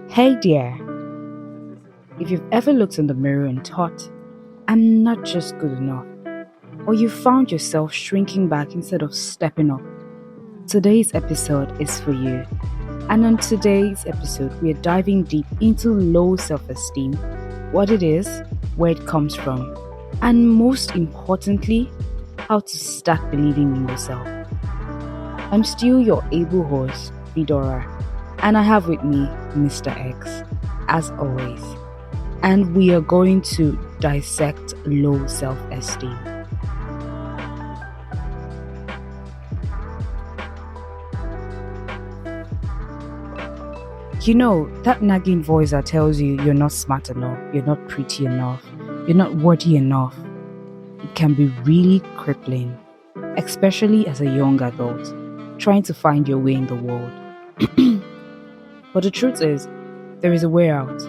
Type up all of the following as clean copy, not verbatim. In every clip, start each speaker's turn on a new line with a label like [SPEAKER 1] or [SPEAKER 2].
[SPEAKER 1] Hey dear, if you've ever looked in the mirror and thought, I'm not just good enough, or you found yourself shrinking back instead of stepping up, today's episode is for you. And on today's episode, we are diving deep into low self-esteem, what it is, where it comes from, and most importantly, how to start believing in yourself. I'm still your able host, Vidora, and I have with me Mr. X, as always. And we are going to dissect low self-esteem. You know, that nagging voice that tells you you're not smart enough, you're not pretty enough, you're not worthy enough, it can be really crippling, especially as a young adult, trying to find your way in the world. But the truth is, there is a way out,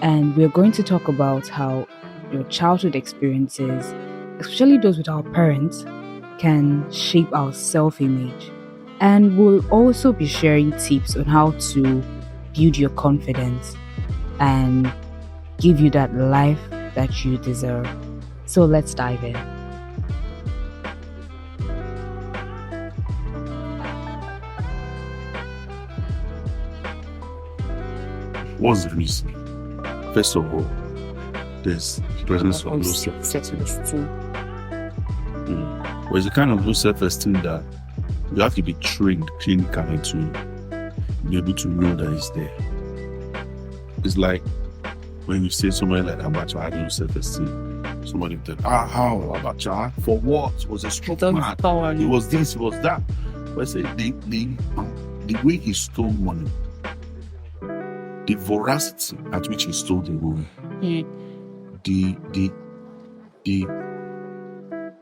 [SPEAKER 1] and we're going to talk about how your childhood experiences, especially those with our parents, can shape our self-image. And we'll also be sharing tips on how to build your confidence and give you that life that you deserve. So let's dive in.
[SPEAKER 2] What's the reason? First of all, there's the presence of low self-esteem. Well, it's a kind of low self-esteem that you have to be trained clinically to be able to know that it's there. It's like when you say somebody like Abacha had low self-esteem, somebody will tell, how Abacha? For what? Was a strong man. It was this, it was that. But I say the way he stole money, the voracity at which he stole the money, the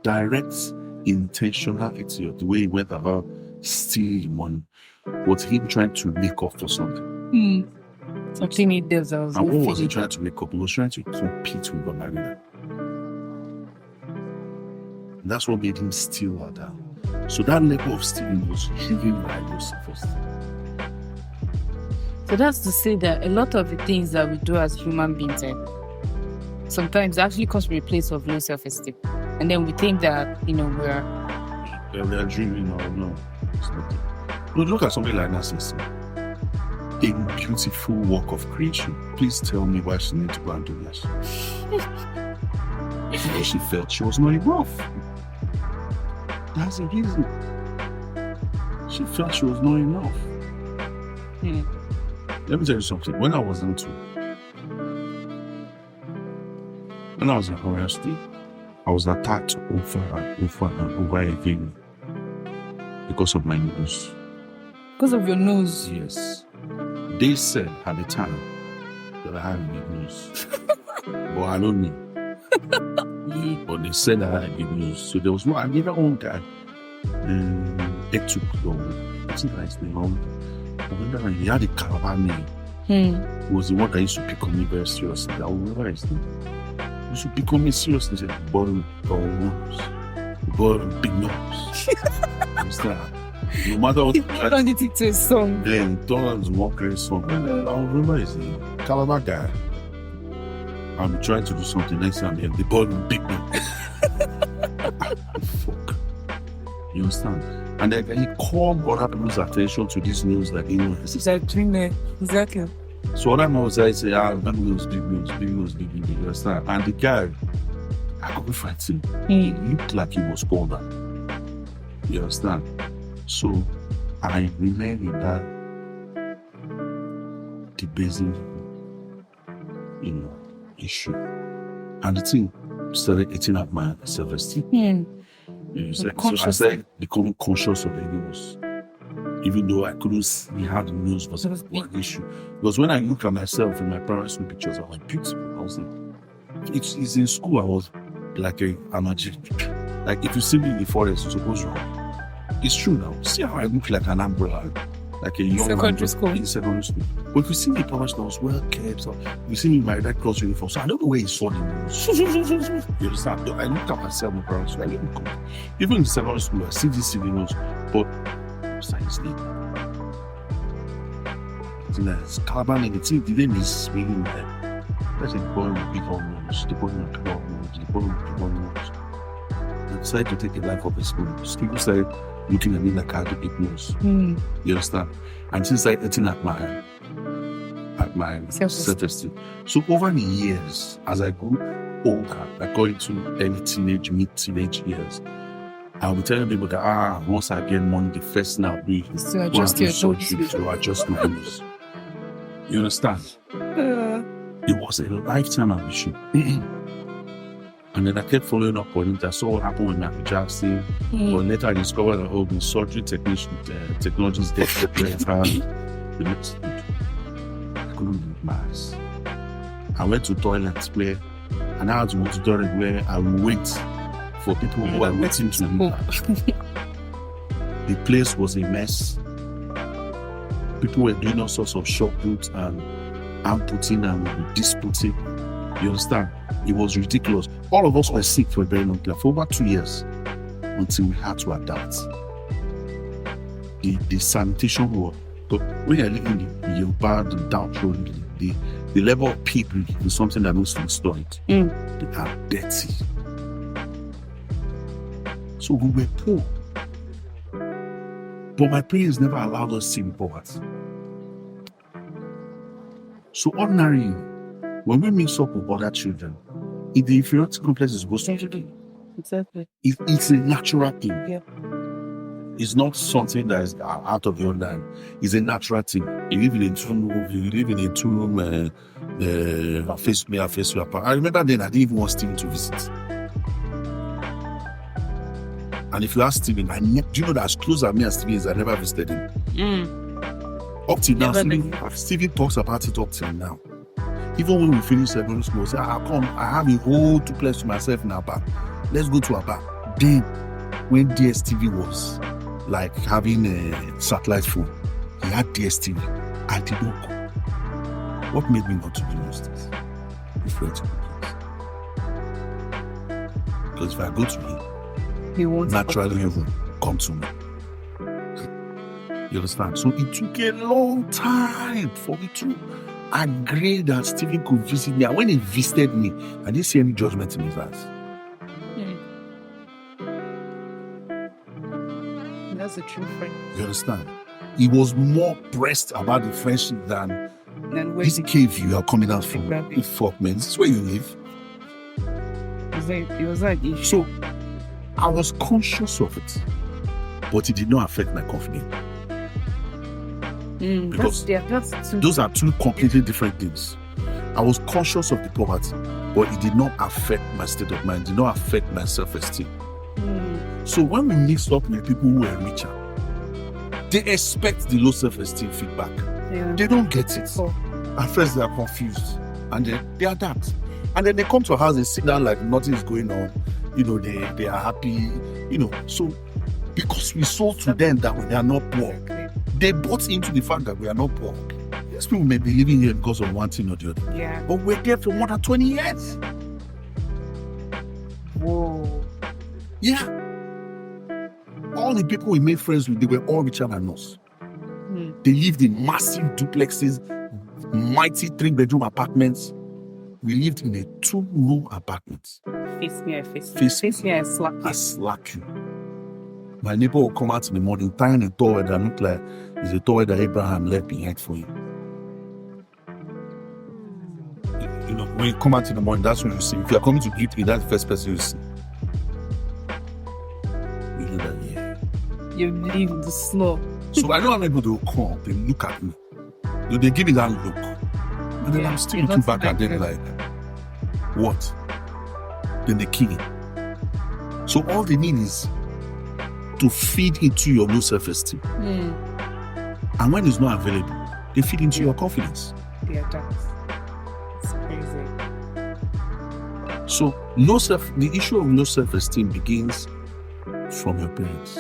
[SPEAKER 2] direct intentionality of the way he went about stealing money was him trying to make up for something.
[SPEAKER 3] Something he deserves.
[SPEAKER 2] And what was he trying to make up? He was trying to compete with Marina. That's what made him steal her down. So that level of stealing was driven by low self-esteem.
[SPEAKER 3] So that's to say that a lot of the things that we do as human beings sometimes actually comes from a place of low self-esteem. And then we think that, we are
[SPEAKER 2] dreaming or no. It's not. No, look at something like narcissism. A beautiful work of creation. Please tell me why she needs to go and do this. Because she felt she was not enough. That's the reason. She felt she was not enough. Let me tell you something. When I was in university, I was attacked over and over again because of my nose.
[SPEAKER 3] Because of your nose?
[SPEAKER 2] Yes. They said at the time that I had a big nose. But I don't know. But they said I had a big nose. So there was I never one guy. It took long. What's his name? I remember he had a Calabar name. He was the one that used to pick on me very seriously. I remember his name. He used to pick on me seriously. He said, bottom nose. Bottom big nose. Understand? No matter what.
[SPEAKER 3] He turned it into a song.
[SPEAKER 2] Then turned it one great song. I remember his name. Calabar guy. I'm trying to do something next time. The bottom big nose. Fuck. You understand? And then he called other people's attention to this news like,
[SPEAKER 3] It's like doing that. Exactly.
[SPEAKER 2] So other people say, big news, big news. You understand? And the guy, I couldn't fight him. He looked like he was called that. You understand? So I remained in that debasing, issue. And the thing started eating up my self-esteem. So I started becoming conscious of the news, even though I couldn't see how the news was one issue. Because when I look at myself in my primary school pictures, I was beautiful. I was like, it's in school. I was like a magic. Like if you see me in the forest, you're supposed to. It's true now. See how I look like an umbrella, like a young
[SPEAKER 3] secondary school.
[SPEAKER 2] In secondary school. But if you see me in primary school, I was well kept. So you see me in my Red Cross uniform. So I don't know where he saw the news. You understand? I look at myself in primary school. I look good. Even in secondary school, I see this news. But besides the business. Calaban and the name is meaning that that's a boy with big hormones, the boy with big hormones, the boy with big hormones. They decided to take the life of his own. People started looking at me like I had a big nose. You understand? And she started eating at my self-esteem. So over the years, as I grew older, like going to early teenage, mid-teenage years, I'll be telling people that once I get money, the first thing I'll be
[SPEAKER 3] to adjust your
[SPEAKER 2] surgery to adjust my nose. You understand? It was a lifetime ambition. And then I kept following up on it. I saw what happened with Michael Jackson. But later I discovered that the surgery technologies they the next I couldn't leave my eyes. I went to toilets and I had to go to toilet where I would wait for people who are waiting to leave. The place was a mess. People were doing all sorts of short puts and amputating and disputing. You understand? It was ridiculous. All of us were sick for a very long time, for over 2 years, until we had to adapt. The sanitation work. But when you're living in the Yoruba, the downroad, the level of people is something that needs to be studied. They are dirty. So we were poor. But my parents never allowed us to be poverty. So ordinarily, when we mix up with other children, if the inferiority complex is supposed to
[SPEAKER 3] Exactly.
[SPEAKER 2] it's a natural thing.
[SPEAKER 3] Yeah.
[SPEAKER 2] It's not something that is out of the ordinary. It's a natural thing. You live in a two-room, face me, face you apart. I remember then I didn't even want Steven to visit. And if you ask Steven, do you know that as close as me and Steven is, I never visited him. Up till now, Steven talks about it up till now. Even when we finish secondary school, say, come, I have a whole duplex to myself in Aba. Let's go to Aba. Then, when DSTV was like having a satellite phone, he had DSTV. I did not go. What made me not to do this? Different. Because if I go to him,
[SPEAKER 3] He won't
[SPEAKER 2] naturally he will come to me. You understand? So it took a long time for me to agree that Stephen could visit me. And when he visited me, I didn't see any judgment in his eyes.
[SPEAKER 3] That's a true friend.
[SPEAKER 2] You understand? He was more pressed about the friendship than this cave you are coming out from.
[SPEAKER 3] Exactly.
[SPEAKER 2] Fuck, man. This is where you live.
[SPEAKER 3] It was like issue.
[SPEAKER 2] So I was conscious of it, but it did not affect my confidence. Because those are two completely different things. I was conscious of the poverty, but it did not affect my state of mind, did not affect my self-esteem. So when we mix up with people who are richer, they expect the low self-esteem feedback.
[SPEAKER 3] Yeah.
[SPEAKER 2] They don't get it. At first they are confused and they adapt. And then they come to our house and sit down like nothing is going on. You know, they are happy, you know. So because we sold to them that we are not poor, they bought into the fact that we are not poor. Yes, people may be living here because of one thing or the other.
[SPEAKER 3] Yeah.
[SPEAKER 2] But we're there for more than 20 years.
[SPEAKER 3] Whoa.
[SPEAKER 2] Yeah. All the people we made friends with, they were all richer than us. They lived in massive duplexes, mighty 3-bedroom apartments. We lived in a 2-room apartment.
[SPEAKER 3] Face me, I slap you.
[SPEAKER 2] I slap you. My neighbor will come out in the morning, tying a towel that looked like it's a towel that Abraham left behind for him. You know, when you come out in the morning, that's when you see. If you are coming to greet me, that's the first person you see. You know that, yeah.
[SPEAKER 3] You live in the snow.
[SPEAKER 2] So I know how people will come, they look at me. They give me that look. And then I'm still looking back at them like, what? Then they kill it. So all they need is to feed into your low self-esteem. And when it's not available, they feed into your confidence.
[SPEAKER 3] Yeah, it's crazy.
[SPEAKER 2] So the issue of low self-esteem begins from your parents.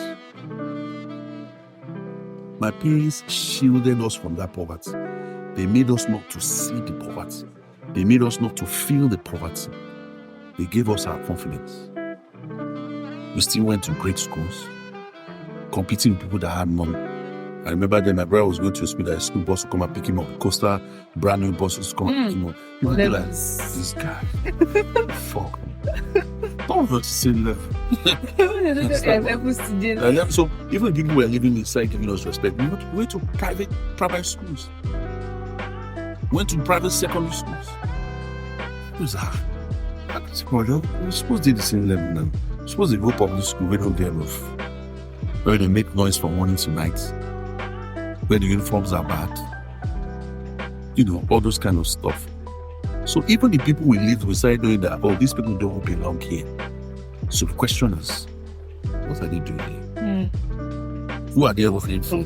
[SPEAKER 2] My parents shielded us from that poverty. They made us not to see the poverty. They made us not to feel the poverty. They gave us our confidence. We still went to great schools, competing with people that had money. I remember then my brother was going to school, that school bus would come and pick him up. Costa, brand new bus would come and pick him up. He would be like, this guy, fuck. Don't hurt to say level. So even people were living inside giving us respect. We went to private schools. Went to private secondary schools. It was hard. We're supposed to do the same level now. We're supposed to go public school where they have roof, where they make noise from morning to night, where the uniforms are bad. You know, all those kind of stuff. So even the people we lived with started knowing that, oh, these people don't belong here. So the question is, what are they doing here? Who are they running from?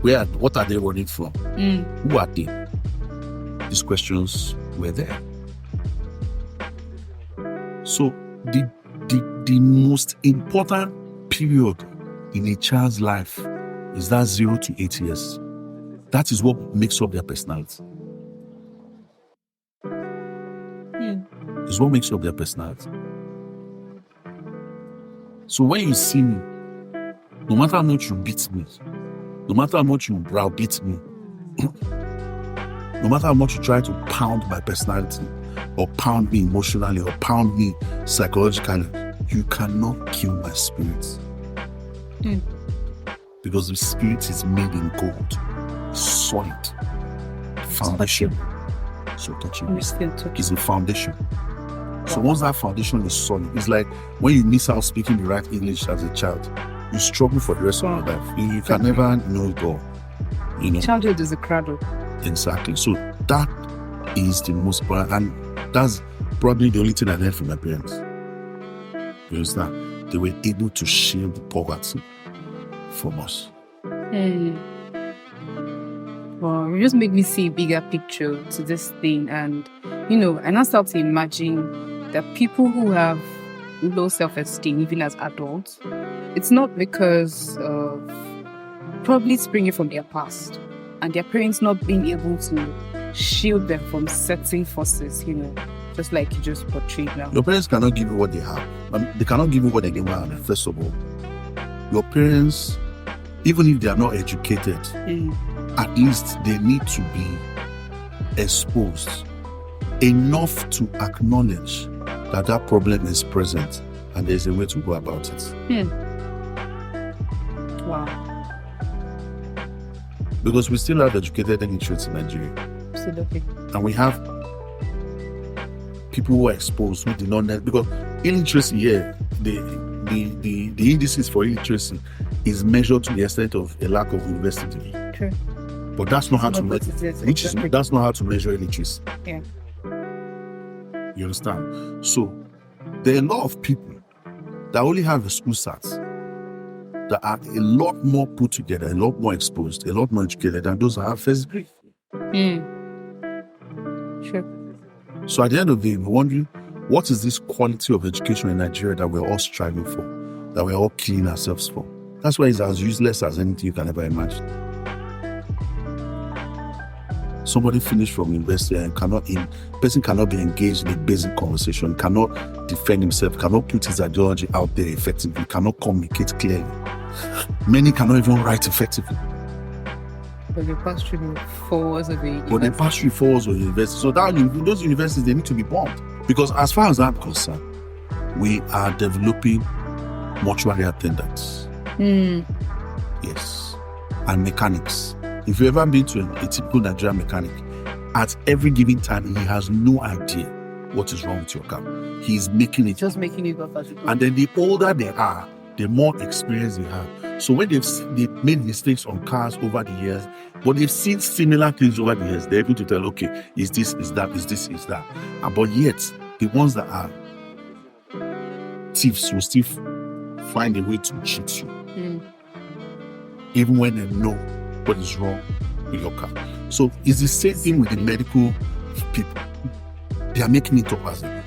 [SPEAKER 2] What are they running from? Who are they? These questions were there. So the most important period in a child's life is that 0 to 8 years. That is what makes up their personality. It's what makes up their personality. So when you see me, no matter how much you beat me, no matter how much you browbeat me, no matter how much you try to pound my personality, or pound me emotionally, or pound me psychologically, you cannot kill my spirit. Because the spirit is made in gold, solid, foundation. So touching is a foundation. So once that foundation is solid, it's like when you miss out speaking the right English as a child, you struggle for the rest of your life. You can never know it all. You know.
[SPEAKER 3] Childhood is a cradle.
[SPEAKER 2] Exactly. So that is the most important, and that's probably the only thing I learned from my parents. You understand? They were able to shield the poverty from us.
[SPEAKER 3] Well, you just make me see a bigger picture to this thing, and you know, and I start to imagine that people who have low self-esteem, even as adults, it's not because of probably springing from their past and their parents not being able to shield them from certain forces, you know, just like you just portrayed now.
[SPEAKER 2] Your parents cannot give you what they have. They cannot give you what they want. First of all, your parents, even if they are not educated, at least they need to be exposed enough to acknowledge that that problem is present and there's a way to go about it.
[SPEAKER 3] Wow.
[SPEAKER 2] Because we still have educated illiterates in Nigeria.
[SPEAKER 3] Absolutely.
[SPEAKER 2] And we have people who are exposed who do not know, because illiteracy here, the indices for illiteracy is measured to the extent of a lack of university degree.
[SPEAKER 3] True.
[SPEAKER 2] But that's not how to measure that's not how to measure illiteracy.
[SPEAKER 3] Yeah.
[SPEAKER 2] You understand? So there are a lot of people that only have the school stats that are a lot more put together, a lot more exposed, a lot more educated than those that have first degree.
[SPEAKER 3] Sure.
[SPEAKER 2] So at the end of the day, we're wondering, what is this quality of education in Nigeria that we're all striving for, that we're all killing ourselves for? That's why it's as useless as anything you can ever imagine. Somebody finished from university and person cannot be engaged in a basic conversation, cannot defend himself, cannot put his ideology out there effectively, cannot communicate clearly. Many cannot even write effectively.
[SPEAKER 3] But they pass through 4 years of university.
[SPEAKER 2] But they pass through 4 years of university. So that those universities, they need to be bombed. Because as far as I'm concerned, we are developing mortuary attendants. Yes. And mechanics. If you've ever been to a typical Nigerian mechanic, at every given time, he has no idea what is wrong with your car. He's making it.
[SPEAKER 3] Just making it up as it goes.
[SPEAKER 2] And then the older they are, the more experience they have. So when they've made mistakes on cars over the years, but they've seen similar things over the years, they're able to tell, okay, is this, is that, is this, is that. But yet, the ones that are thieves will still find a way to cheat you. Even when they know what is wrong with your car. So it's the same thing with the medical people. They are making it up as they go.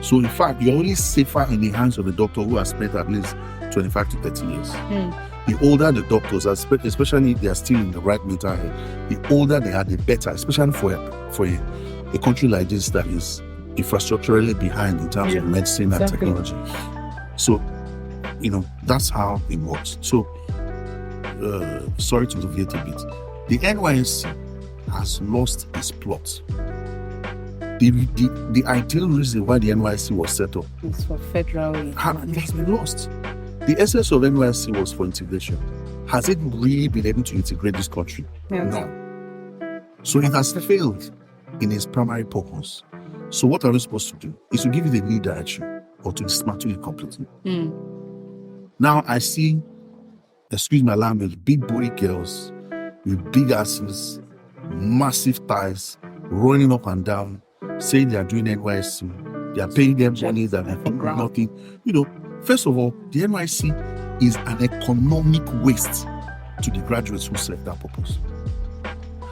[SPEAKER 2] So in fact, you're only safer in the hands of the doctor who has spent at least 25 to 30 years. The older the doctors are, especially if they are still in the right mental health, the older they are, the better, especially for a country like this that is infrastructurally behind in terms of medicine and technology. So, you know, that's how it works. So sorry to deviate a bit. The NYSC has lost its plot. The ideal reason why the NYSC was set up
[SPEAKER 3] It's for federal.
[SPEAKER 2] it has been lost. The essence of NYSC was for integration. Has it really been able to integrate this country?
[SPEAKER 3] Yes.
[SPEAKER 2] No. So it has failed in its primary purpose. So what are we supposed to do? Is to give it a new direction or to dismantle it completely. Now I see, excuse my language, big booty girls with big asses, massive thighs, rolling up and down, saying they are doing NYSC. They are paying them money that they do nothing. First of all, the NYSC is an economic waste to the graduates who serve that purpose.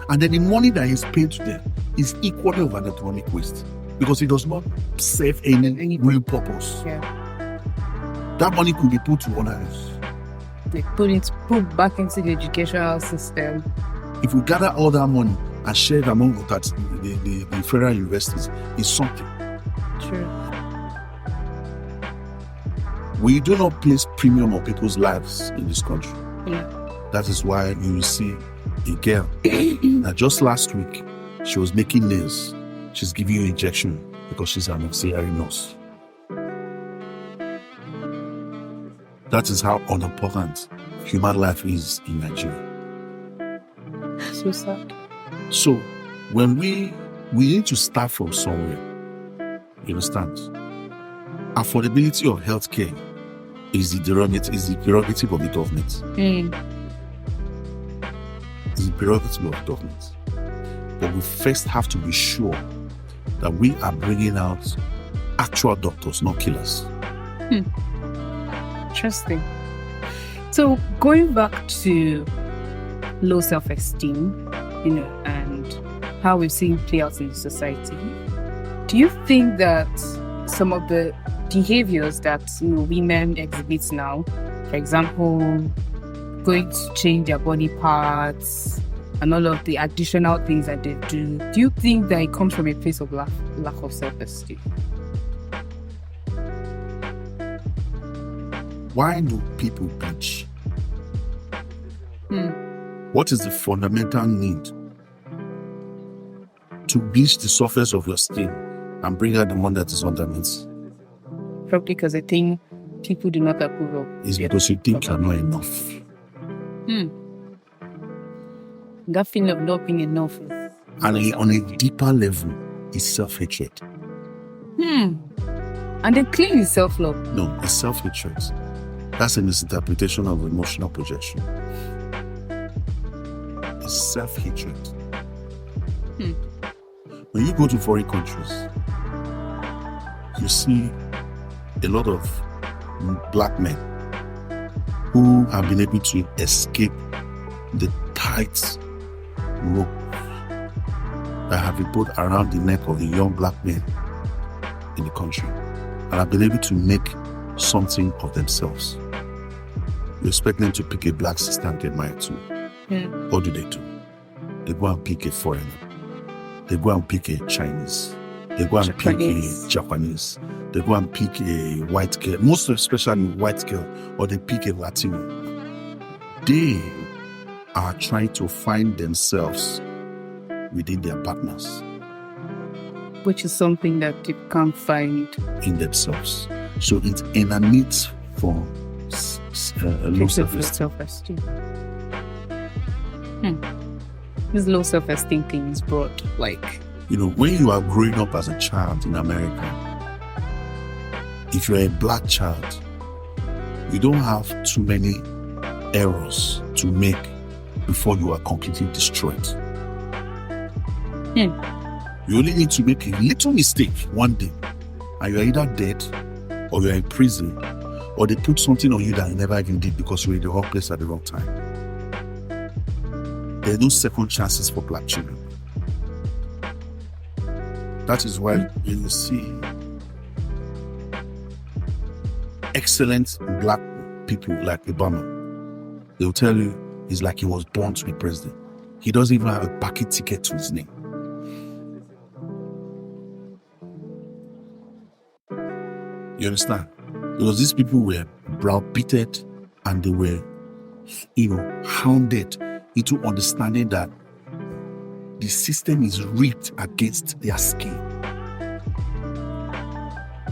[SPEAKER 2] And then the money that is paid to them is equally of an economic waste because it does not serve any real purpose.
[SPEAKER 3] Yeah.
[SPEAKER 2] That money could be put to other use.
[SPEAKER 3] They put back into the educational system.
[SPEAKER 2] If we gather all that money and share it among the federal universities, it's something.
[SPEAKER 3] True.
[SPEAKER 2] We do not place premium on people's lives in this country.
[SPEAKER 3] Yeah.
[SPEAKER 2] That is why you will see a girl that just last week she was making nails. She's giving you injection because she's an auxiliary nurse. That is how unimportant human life is in Nigeria.
[SPEAKER 3] So sad.
[SPEAKER 2] So when we need to start from somewhere, you understand? Affordability of healthcare is the prerogative of the government. It's the prerogative of the government. But we first have to be sure that we are bringing out actual doctors, not killers.
[SPEAKER 3] Interesting. So going back to low self-esteem, and how we've seen play out in society, do you think that some of the behaviors that women exhibit now, for example, going to change their body parts and all of the additional things that they do you think that it comes from a place of lack of self-esteem?
[SPEAKER 2] Why do people bleach? What is the fundamental need to bleach the surface of your skin and bring out the one that is underneath?
[SPEAKER 3] Probably because I think people do not approve of.
[SPEAKER 2] It's because you think you're not enough.
[SPEAKER 3] That feeling of not being enough is...
[SPEAKER 2] And on a deeper level, it's self-hatred.
[SPEAKER 3] And they claim it's self-love.
[SPEAKER 2] No, it's self-hatred. That's a misinterpretation of emotional projection. It's self-hatred. When you go to foreign countries, you see a lot of black men who have been able to escape the tight rope that have been put around the neck of the young black men in the country and have been able to make something of themselves. You expect them to pick a black sister and get married to. What do? They go and pick a foreigner. They go and pick a Chinese. They go and pick a Japanese. They go and pick a white girl, most especially white girl, or they pick a Latino. They are trying to find themselves within their partners.
[SPEAKER 3] Which is something that you can't find
[SPEAKER 2] in themselves. So it emanates from low
[SPEAKER 3] self-esteem. This low self-esteem thing is broad.
[SPEAKER 2] When you are growing up as a child in America, if you're a black child, you don't have too many errors to make before you are completely destroyed. You only need to make a little mistake one day, and you're either dead, or you're in prison, or they put something on you that you never even did because you were in the wrong place at the wrong time. There are no second chances for black children. That is why you see excellent black people like Obama. They'll tell you it's like he was born to be president. He doesn't even have a packet ticket to his name. You understand? Because these people were browbeaten and they were hounded into understanding that the system is rigged against their skin.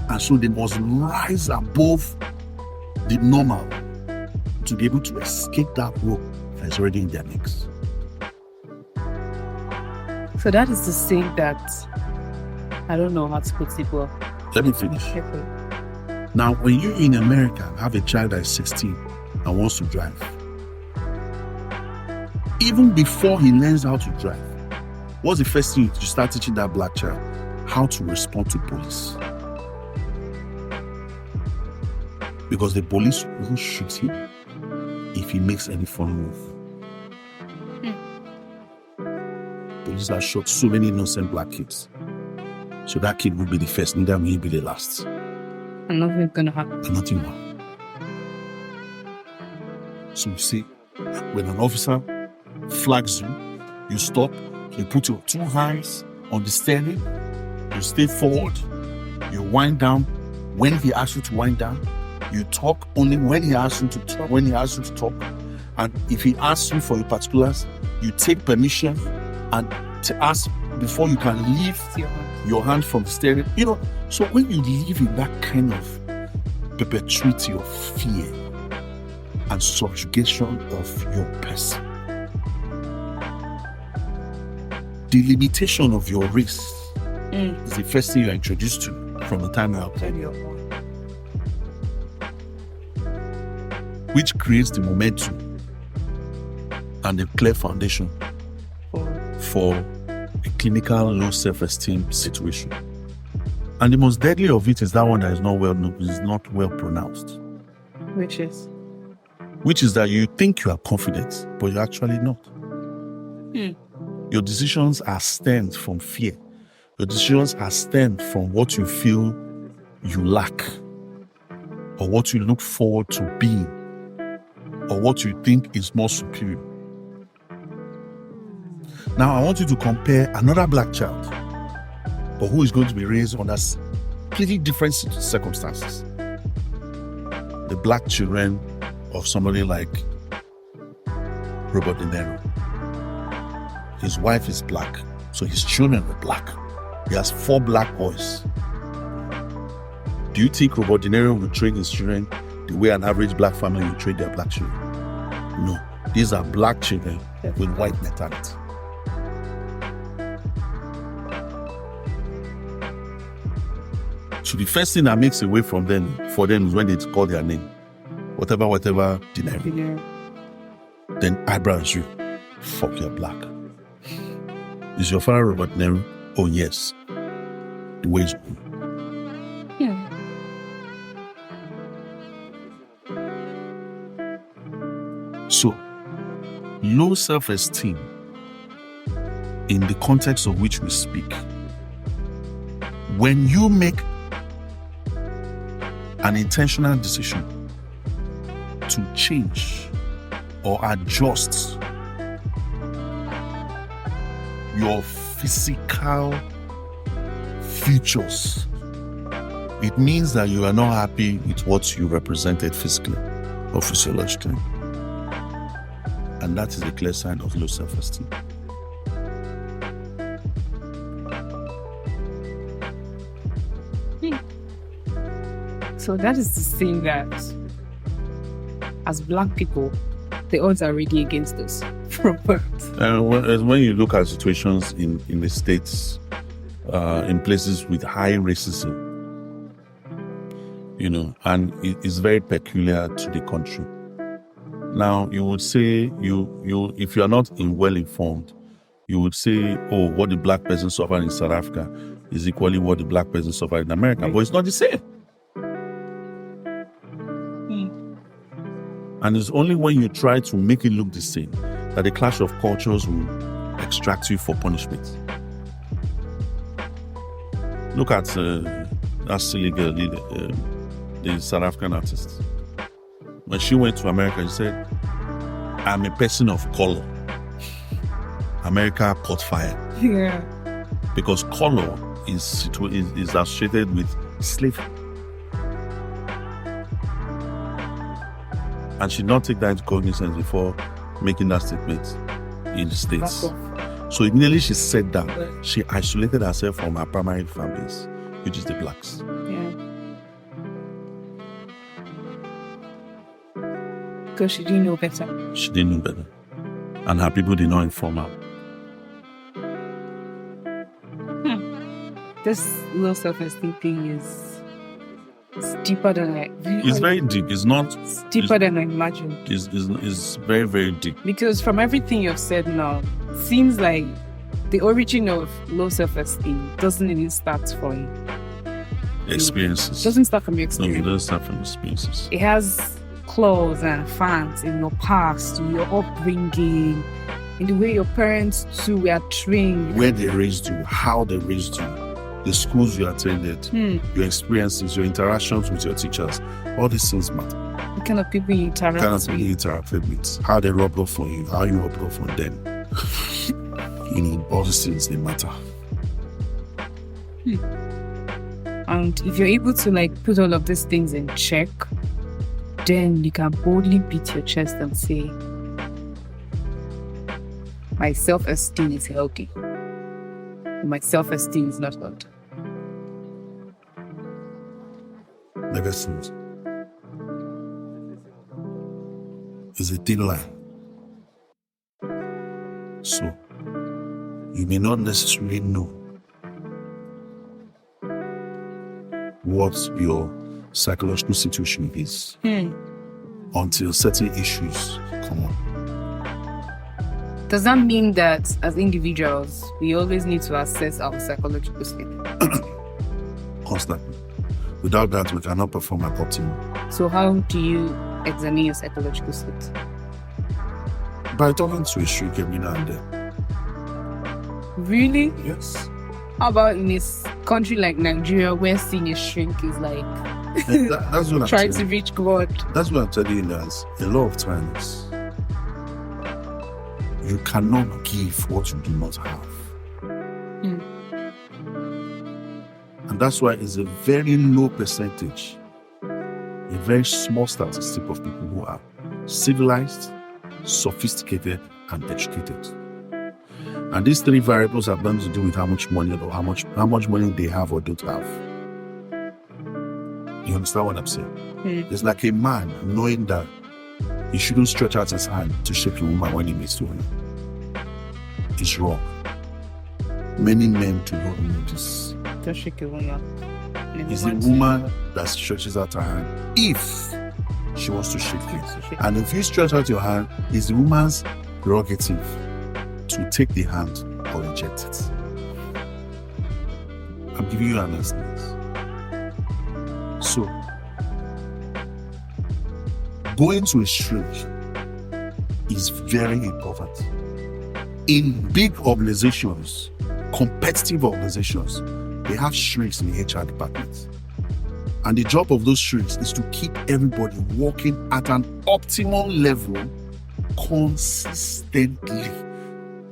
[SPEAKER 2] And so they must rise above the normal to be able to escape that rope that is already in their necks.
[SPEAKER 3] So that is to say that, I don't know how to put it well.
[SPEAKER 2] Let me finish.
[SPEAKER 3] Okay.
[SPEAKER 2] Now, when you in America have a child that is 16 and wants to drive, even before he learns how to drive, what's the first thing you start teaching that black child? How to respond to police. Because the police will shoot him if he makes any fun move. Police have shot so many innocent black kids. So that kid will be the first, neither will he be the last.
[SPEAKER 3] And nothing's gonna happen.
[SPEAKER 2] And nothing will. So you see, when an officer flags you, you stop, you put your two hands on the steering, you stay forward, you wind down. When he asks you to wind down, you talk only when he asks you to talk. And if he asks you for your particulars, you take permission and to ask before you can lift your hand from the steering. So when you live in that kind of perpetuity of fear and subjugation of your person, the limitation of your race is the first thing you're introduced to from the time you're out. Which creates the momentum and the clear foundation for a clinical low self-esteem situation. And the most deadly of it is that one that is not well known, is not well pronounced.
[SPEAKER 3] Which is?
[SPEAKER 2] Which is that you think you are confident, but you're actually not. Your decisions are stemmed from fear. Your decisions are stemmed from what you feel you lack, or what you look forward to being, or what you think is more superior. Now, I want you to compare another black child, but who is going to be raised under completely different circumstances. The black children of somebody like Robert De Niro. His wife is black, so his children are black. He has 4 black boys. Do you think Robert De Niro will train his children the way an average black family will train their black children? No. These are black children with white mentality. So the first thing that makes a way for them is when they call their name. Whatever De Niro. Then eyebrows you. Fuck, you're black. Is your father Robert De Niro? Oh yes. The way is good. So, low self-esteem, in the context of which we speak, when you make an intentional decision to change or adjust your physical features, it means that you are not happy with what you represented physically or physiologically. And that is a clear sign of low self-esteem.
[SPEAKER 3] So that is to say that as black people, the odds are really against us from birth.
[SPEAKER 2] When you look at situations in the States, in places with high racism, and it's very peculiar to the country. Now, you would say, if you are not well informed, you would say, oh, what the black person suffered in South Africa is equally what the black person suffered in America. Right. But it's not the same. And it's only when you try to make it look the same that the clash of cultures will extract you for punishment. Look at that silly girl, the South African artist. When she went to America, she said, I'm a person of color. America caught fire.
[SPEAKER 3] Yeah.
[SPEAKER 2] Because color is associated with slavery. And she did not take that into cognizance before making that statement in the States.
[SPEAKER 3] Back off.
[SPEAKER 2] So immediately she said that, she isolated herself from her primary fan base, which is the blacks.
[SPEAKER 3] Yeah. Because she didn't know better.
[SPEAKER 2] She didn't know better. And her people did not inform her.
[SPEAKER 3] This low self-esteem thing is deeper than I.
[SPEAKER 2] It's very deep. It's not.
[SPEAKER 3] It's deeper than I imagined.
[SPEAKER 2] It's very, very deep.
[SPEAKER 3] Because from everything you've said now, it seems like the origin of low self-esteem doesn't even start from
[SPEAKER 2] Experiences.
[SPEAKER 3] It doesn't start from your
[SPEAKER 2] No, it
[SPEAKER 3] experience.
[SPEAKER 2] doesn't start from experiences.
[SPEAKER 3] It has claws and fans in your past, in your upbringing, in the way your parents too were trained.
[SPEAKER 2] Where they raised you, how they raised you, the schools you attended, your experiences, your interactions with your teachers, all these things matter.
[SPEAKER 3] The kind of people you interact
[SPEAKER 2] Kind of
[SPEAKER 3] with.
[SPEAKER 2] people you interacted with, how they rubbed off on you, how you rubbed off on them. All these things, they matter.
[SPEAKER 3] And if you're able to put all of these things in check, then you can boldly beat your chest and say, my self-esteem is healthy. My self-esteem is not healthy.
[SPEAKER 2] Never seems. It's a thin line. So, you may not necessarily know what your psychological situation is until certain issues come up.
[SPEAKER 3] Does that mean that as individuals, we always need to assess our psychological state?
[SPEAKER 2] Constantly. Without that, we cannot perform at optimum.
[SPEAKER 3] So how do you examine your psychological state?
[SPEAKER 2] By talking to a shrink every now and then.
[SPEAKER 3] Really?
[SPEAKER 2] Yes.
[SPEAKER 3] How about in this country like Nigeria where seeing a shrink is like
[SPEAKER 2] That's what I'm
[SPEAKER 3] trying
[SPEAKER 2] telling
[SPEAKER 3] to reach God?
[SPEAKER 2] That's what I'm telling you, guys. A lot of times, you cannot give what you do not have. And that's why it's a very low percentage, a very small statistic of people who are civilized, sophisticated, and educated. And these three variables have nothing to do with how much money or how much money they have or don't have. You understand what I'm saying? It's like a man knowing that he shouldn't stretch out his hand to shake a woman when he meets to her. It's wrong. Many men do not know this.
[SPEAKER 3] Don't shake a woman.
[SPEAKER 2] It's the woman that stretches out her hand if she wants to shake you. And if you stretch out your hand, it's the woman's prerogative to take the hand or reject it. I'm giving you an instance. So, going to a shrink is very important. In big organizations, competitive organizations, they have shrinks in the HR department. And the job of those shrinks is to keep everybody working at an optimal level consistently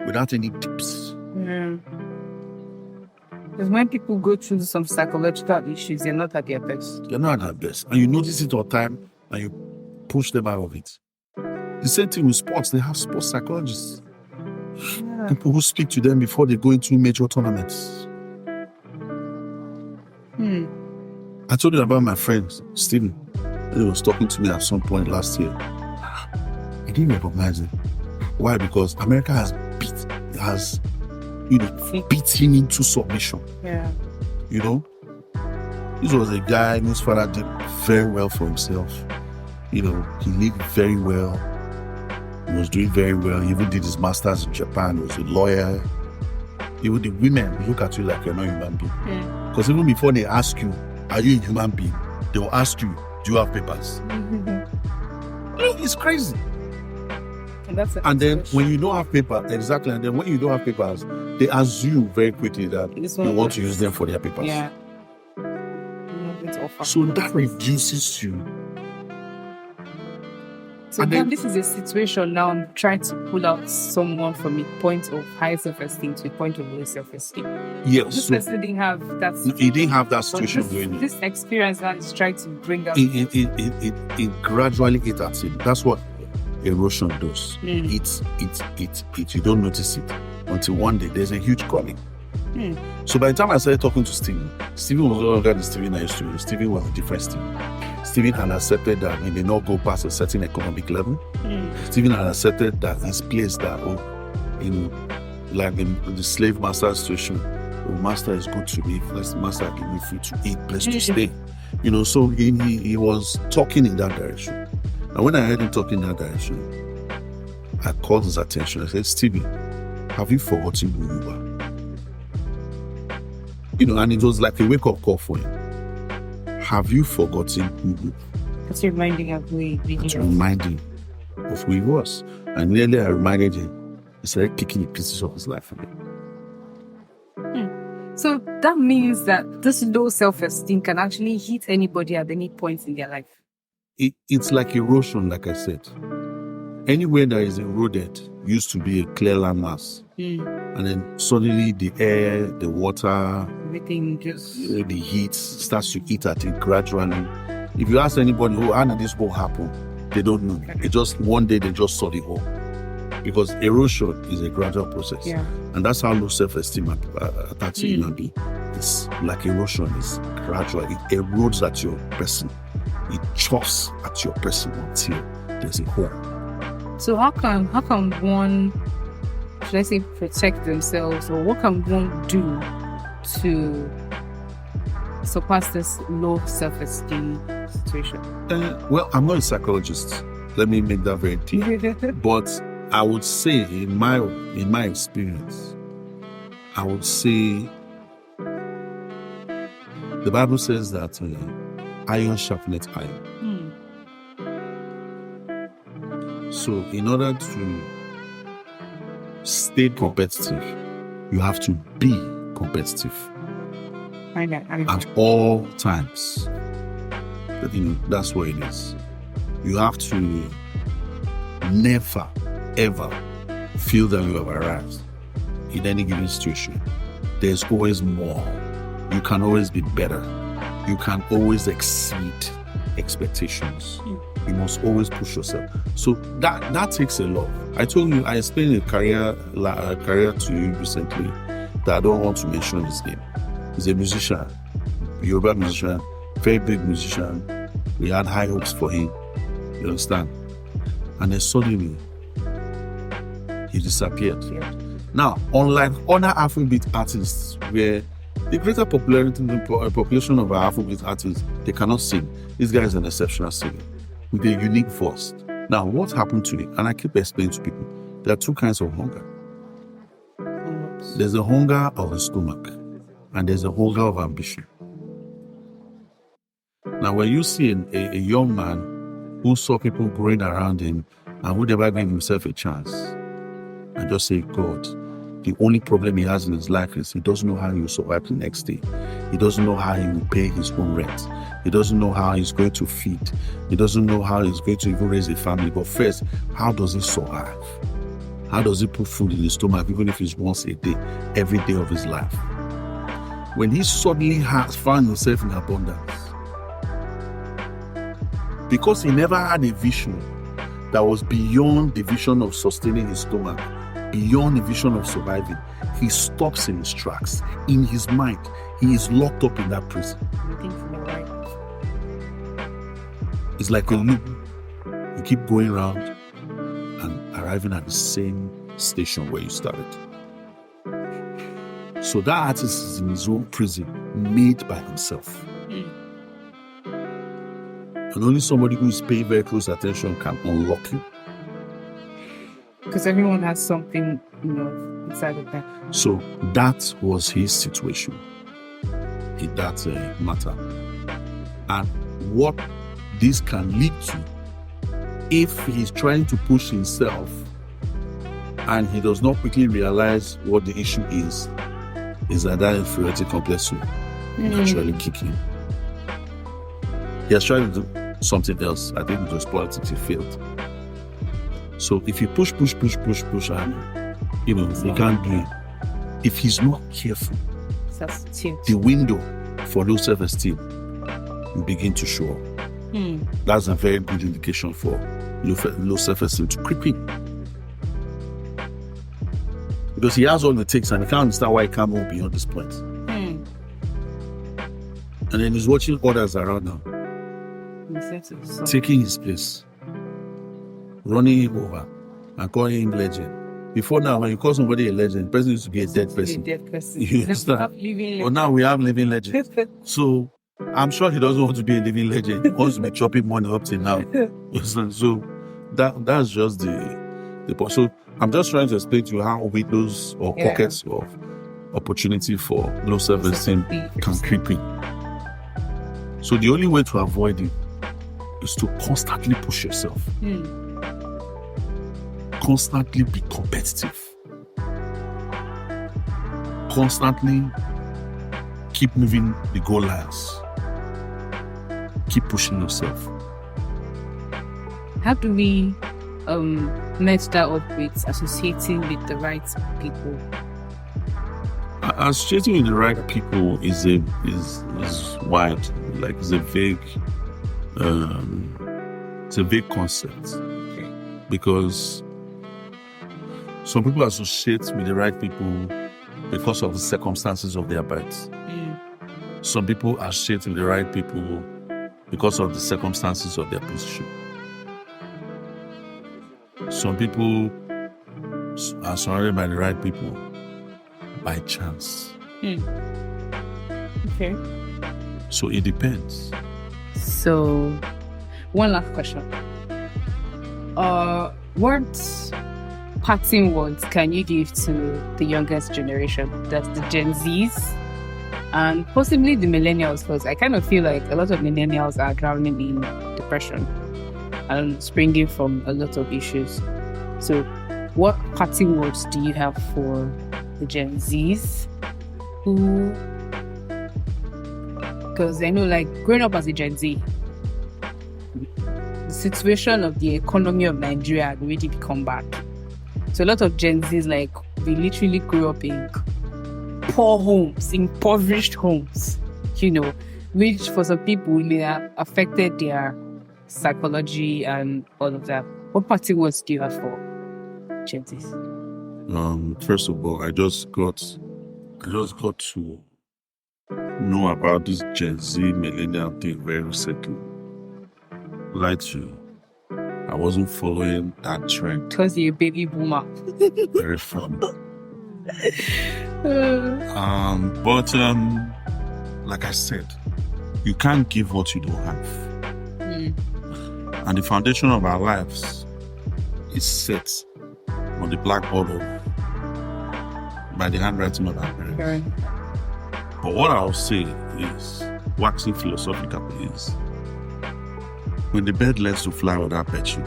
[SPEAKER 2] without any dips.
[SPEAKER 3] Because when people go through some psychological issues, they're not at their best.
[SPEAKER 2] They're not at their best. And you notice it all the time and you push them out of it. The same thing with sports. They have sports psychologists. People who speak to them before they go into major tournaments. I told you about my friend, Stephen. He was talking to me at some point last year. I didn't recognize him. Why? Because America has beat him into submission.
[SPEAKER 3] Yeah.
[SPEAKER 2] This was a guy whose father did very well for himself. He lived very well. He was doing very well. He even did his master's in Japan. He was a lawyer. Even the women look at you like you're not a human being. Because even before they ask you, are you a human being? They will ask you, do you have papers? It's crazy. And then when you don't have papers, and then when you don't have papers, they assume very quickly that you want to use them for their papers.
[SPEAKER 3] Yeah.
[SPEAKER 2] So that reduces you
[SPEAKER 3] So
[SPEAKER 2] And
[SPEAKER 3] then
[SPEAKER 2] then-
[SPEAKER 3] this is a situation now. I'm trying to pull out someone from a point of high self-esteem to a point of low self-esteem.
[SPEAKER 2] Yes,
[SPEAKER 3] This
[SPEAKER 2] so
[SPEAKER 3] person didn't have that.
[SPEAKER 2] he didn't have that
[SPEAKER 3] But
[SPEAKER 2] situation
[SPEAKER 3] this,
[SPEAKER 2] going on.
[SPEAKER 3] this experience now is trying to bring out.
[SPEAKER 2] It gradually ate at him. That's what erosion does.
[SPEAKER 3] Mm.
[SPEAKER 2] You don't notice it until one day there's a huge calling.
[SPEAKER 3] Mm.
[SPEAKER 2] So by the time I started talking to Stephen was no longer the Stephen I used to know. Stephen was a different Stephen. Stephen had accepted that he may not go past a certain economic level. Stephen had accepted that his place that in the slave master situation, master is good to me. First, master give me food to eat, place to stay. So he was talking in that direction. And when I heard him talking in that direction, I called his attention. I said, Stephen, have you forgotten who you are? And it was like a wake-up call for him. Have you forgotten who you are?
[SPEAKER 3] It's reminding of who he really
[SPEAKER 2] To
[SPEAKER 3] was.
[SPEAKER 2] remind him of who he was. And nearly I reminded him. He started kicking the pieces of his life for me.
[SPEAKER 3] So that means that this low self-esteem can actually hit anybody at any point in their life.
[SPEAKER 2] It's like erosion, like I said. Anywhere that is eroded used to be a clear landmass. And then suddenly the air, the water,
[SPEAKER 3] Everything just.
[SPEAKER 2] the heat starts to eat at it gradually. If you ask anybody, how did this whole happen? They don't know. It just one day they just saw the hole. Because erosion is a gradual process.
[SPEAKER 3] Yeah.
[SPEAKER 2] And that's how low self-esteem attacks a human being. It's like erosion. It's gradual. It erodes at your person. It chops at your person until there's a hole.
[SPEAKER 3] So how can one, should I say, protect themselves, or what can one do to surpass this low self-esteem situation?
[SPEAKER 2] Well, I'm not a psychologist. Let me make that very clear. But I would say, in my experience, I would say the Bible says that iron sharpeneth iron. So, in order to stay competitive, you have to be competitive at all times. That's what it is. You have to never, ever feel that you have arrived in any given situation. There's always more. You can always be better. You can always exceed expectations. You must always push yourself. So that takes a lot. I told you, I explained a career to you recently that I don't want to mention his name. He's a musician, Yoruba musician, very big musician. We had high hopes for him. You understand? And then suddenly, he disappeared. Now, unlike other Afrobeat artists, where the greater population of our Afrobeat artists, they cannot sing. This guy is an exceptional singer with a unique voice. Now, what happened to him? And I keep explaining to people, there are two kinds of hunger. There's a hunger of the stomach, and there's a hunger of ambition. Now, when you see a young man who saw people growing around him and who never gave himself a chance, and just say, God, the only problem he has in his life is he doesn't know how he will survive the next day. He doesn't know how he will pay his own rent. He doesn't know how he's going to feed. He doesn't know how he's going to even raise a family. But first, how does he survive? How does he put food in his stomach, even if it's once a day, every day of his life? When he suddenly has found himself in abundance, because he never had a vision that was beyond the vision of sustaining his stomach, beyond the vision of surviving, he stops in his tracks. In his mind, he is locked up in that prison. It's like a loop. You keep going around and arriving at the same station where you started. So that artist is in his own prison, made by himself. And only somebody who is paying very close attention can unlock you.
[SPEAKER 3] Because everyone has something, inside of them.
[SPEAKER 2] So that was his situation in that matter. And what this can lead to, if he's trying to push himself and he does not quickly realize what the issue is that inferiority complex will actually kick in. He has tried to do something else. I think it was politics, he failed. So if you push, and he can't do it. If he's not careful, the window for low self-esteem will begin to show up. That's a very good indication for low self-esteem to creep in. Because he has all it takes and he can't understand why he can't move beyond this point. And then he's watching others around now, taking his place, running him over, and calling him legend. Before now, when you call somebody a legend, the person used to be a dead person. You understand? But now we have living legends. So I'm sure he doesn't want to be a living legend. He wants to be chopping money up till now. So that's just the point. So I'm just trying to explain to you how windows or pockets of opportunity for low self-esteem can creep in. So the only way to avoid it is to constantly push yourself. Constantly be competitive. Constantly keep moving the goal lines. Keep pushing yourself.
[SPEAKER 3] How do we match that up with associating with the right people?
[SPEAKER 2] Associating with the right people is wide, like it's a vague concept. Because some people associate with the right people because of the circumstances of their birth. Some people associate with the right people because of the circumstances of their position. Some people are surrounded by the right people by chance.
[SPEAKER 3] Okay.
[SPEAKER 2] So it depends.
[SPEAKER 3] So, one last question. What parting words can you give to the youngest generation? That's the Gen Zs and possibly the millennials, because I kind of feel like a lot of millennials are drowning in depression and springing from a lot of issues. So, what parting words do you have for the Gen Zs who, because I know, like, growing up as a Gen Z, the situation of the economy of Nigeria had already become bad. So a lot of Gen Zs, like, they literally grew up in poor homes, impoverished homes, which for some people may have affected their psychology and all of that. What parting words do you have for Gen Zs?
[SPEAKER 2] First of all, I just got to know about this Gen Z millennial thing very recently. Like to, I wasn't following that trend.
[SPEAKER 3] Because you're a baby boomer.
[SPEAKER 2] Very fun. But like I said, you can't give what you don't have. And the foundation of our lives is set on the blackboard by the handwriting of our parents.
[SPEAKER 3] Right.
[SPEAKER 2] But what I'll say is, waxing philosophical is, when the bird learns to fly without perching,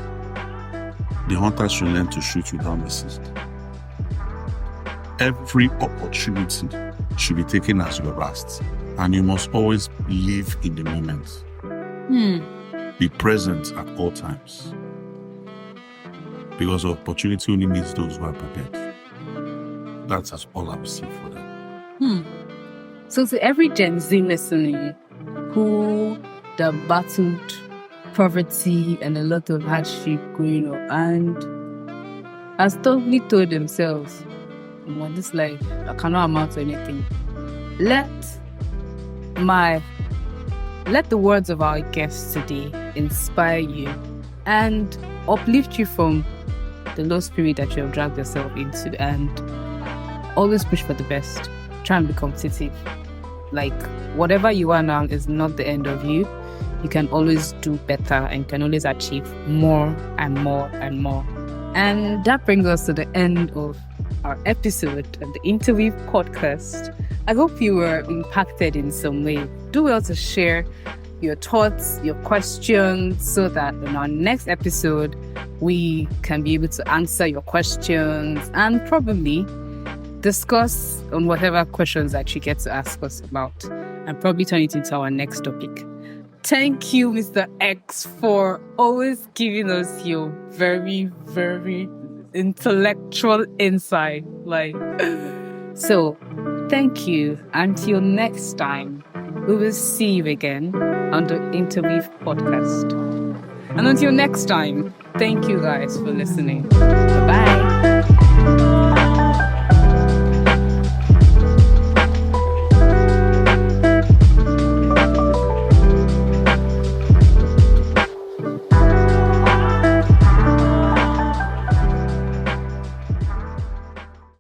[SPEAKER 2] the hunter should learn to shoot without missing. Every opportunity should be taken as your last, and you must always live in the moment. Be present at all times, because opportunity only meets those who are prepared. That's all I will say for that.
[SPEAKER 3] So to every Gen Z listening who battled poverty and a lot of hardship growing up and has totally told themselves, this life, I cannot amount to anything. Let the words of our guests today inspire you and uplift you from the low spirit that you have dragged yourself into, and always push for the best. Try and be competitive. Like, whatever you are now is not the end of you. You can always do better and can always achieve more and more and more. And that brings us to the end of our episode of the Interweave podcast. I hope you were impacted in some way. Do well to share your thoughts, your questions, so that in our next episode, we can be able to answer your questions and probably discuss on whatever questions that you get to ask us about and probably turn it into our next topic. Thank you, Mr. X, for always giving us your very, very intellectual insight. So thank you. Until next time, we will see you again on the Interweave podcast. And until next time, thank you guys for listening. Bye-bye.